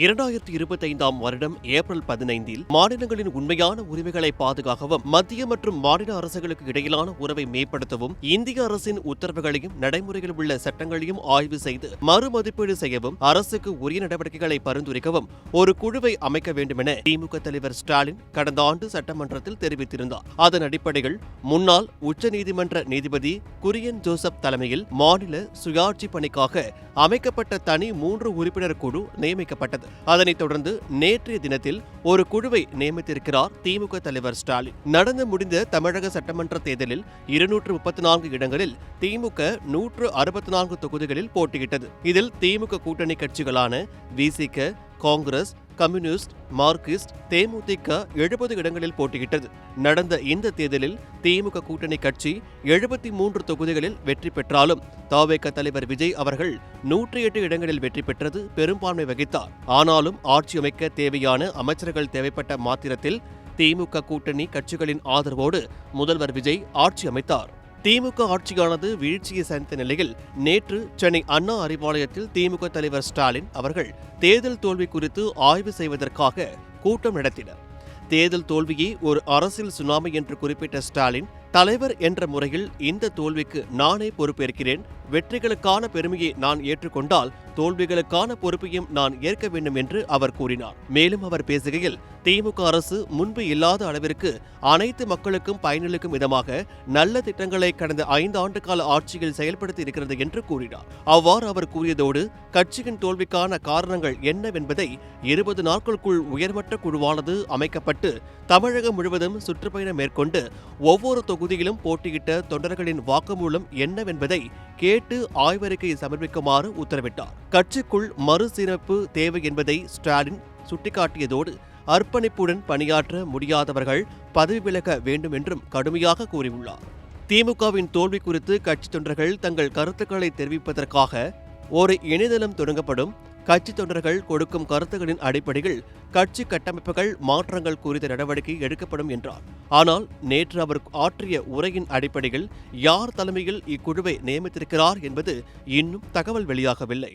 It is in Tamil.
2025ஆம் வருடம் ஏப்ரல் 15இல் மாநிலங்களின் உண்மையான உரிமைகளை பாதுகாக்கவும் மத்திய மற்றும் மாநில அரசுகளுக்கு இடையிலான உறவை மேம்படுத்தவும் இந்திய அரசின் உத்தரவுகளையும் நடைமுறையில் உள்ள சட்டங்களையும் ஆய்வு செய்து மறுமதிப்பீடு செய்யவும் அரசுக்கு உரிய நடவடிக்கைகளை பரிந்துரைக்கவும் ஒரு குழுவை அமைக்க வேண்டுமென திமுக தலைவர் ஸ்டாலின் கடந்த ஆண்டு சட்டமன்றத்தில் தெரிவித்திருந்தார். அதன் அடிப்படையில் முன்னாள் உச்சநீதிமன்ற நீதிபதி குரியன் ஜோசப் தலைமையில் மாநில சுயாட்சி பணிக்காக அமைக்கப்பட்ட தனி 3 உறுப்பினர் குழு நியமிக்கப்பட்டது. அதனைத் தொடர்ந்து நேற்றைய தினத்தில் ஒரு குழுவை நியமித்திருக்கிறார் திமுக தலைவர் ஸ்டாலின். நடந்து முடிந்த தமிழக சட்டமன்ற தேர்தலில் 234 இடங்களில் திமுக 164 தொகுதிகளில் போட்டியிட்டது. இதில் திமுக கூட்டணி கட்சிகளான விசிக, காங்கிரஸ், கம்யூனிஸ்ட், மார்க்சிஸ்ட், தேமுதிக 70 இடங்களில் போட்டியிட்டது. நடந்த இந்த தேர்தலில் திமுக கூட்டணி கட்சி 73 தொகுதிகளில் வெற்றி பெற்றாலும் தவேக தலைவர் விஜய் அவர்கள் 108 இடங்களில் வெற்றி பெற்றது பெரும்பான்மை வகித்தார். ஆனாலும் ஆட்சி அமைக்க தேவையான அமைச்சர்கள் தேவைப்பட்ட மாத்திரத்தில் திமுக கூட்டணி கட்சிகளின் ஆதரவோடு முதல்வர் விஜய் ஆட்சி அமைத்தார். திமுக ஆட்சியானது வீழ்ச்சியை சந்தித்த நிலையில் நேற்று சென்னை அண்ணா அறிவாலயத்தில் திமுக தலைவர் ஸ்டாலின் அவர்கள் தேர்தல் தோல்வி குறித்து ஆய்வு செய்வதற்காக கூட்டம் நடத்தினர். தேர்தல் தோல்வியே ஒரு அரசியல் சுனாமி என்று குறிப்பிட்ட ஸ்டாலின், தலைவர் என்ற முறையில் இந்த தோல்விக்கு நானே பொறுப்பேற்கிறேன். வெற்றிகளுக்கான பெருமையை நான் ஏற்றுக்கொண்டால் தோல்விகளுக்கான பொறுப்பையும் நான் ஏற்க வேண்டும் என்று அவர் கூறினார். மேலும் அவர் பேசுகையில், திமுக அரசு முன்பு இல்லாத அளவிற்கு அனைத்து மக்களுக்கும் பயனளிக்கும் விதமாக நல்ல திட்டங்களை கடந்த 5 ஆண்டு கால ஆட்சியில் செயல்படுத்தி இருக்கிறது என்று கூறினார். அவ்வாறு அவர் கூறியதோடு கட்சியின் தோல்விக்கான காரணங்கள் என்னவென்பதை 20 நாட்களுக்குள் உயர்மட்ட குழுவானது அமைக்கப்பட்டு தமிழகம் முழுவதும் சுற்றுப்பயணம் மேற்கொண்டு ஒவ்வொரு தொகுதியிலும் போட்டியிட்ட தொண்டர்களின் வாக்குமூலம் என்னவென்பதை கேட்டு ஆய்வறிக்கை சமர்ப்பிக்குமாறு உத்தரவிட்டார். கட்சிக்குள் மறுசீரமைப்பு தேவை என்பதை ஸ்டாலின் சுட்டிக்காட்டியதோடு அர்ப்பணிப்புடன் பணியாற்ற முடியாதவர்கள் பதவி விலக வேண்டும் என்றும் கடுமையாக கூறியுள்ளார். திமுகவின் தோல்வி குறித்து கட்சி தொண்டர்கள் தங்கள் கருத்துக்களை தெரிவிப்பதற்காக ஒரு இணையதளம் தொடங்கப்படும். கட்சி தொண்டர்கள் கொடுக்கும் கருத்துக்களின் அடிப்படையில் கட்சி கட்டமைப்புகள் மாற்றங்கள் குறித்த நடவடிக்கை எடுக்கப்படும் என்றார். ஆனால் நேற்று அவர் ஆற்றிய உரையின் அடிப்படையில் யார் தலைமையில் இக்குழுவை நியமித்திருக்கிறார் என்பது இன்னும் தகவல் வெளியாகவில்லை.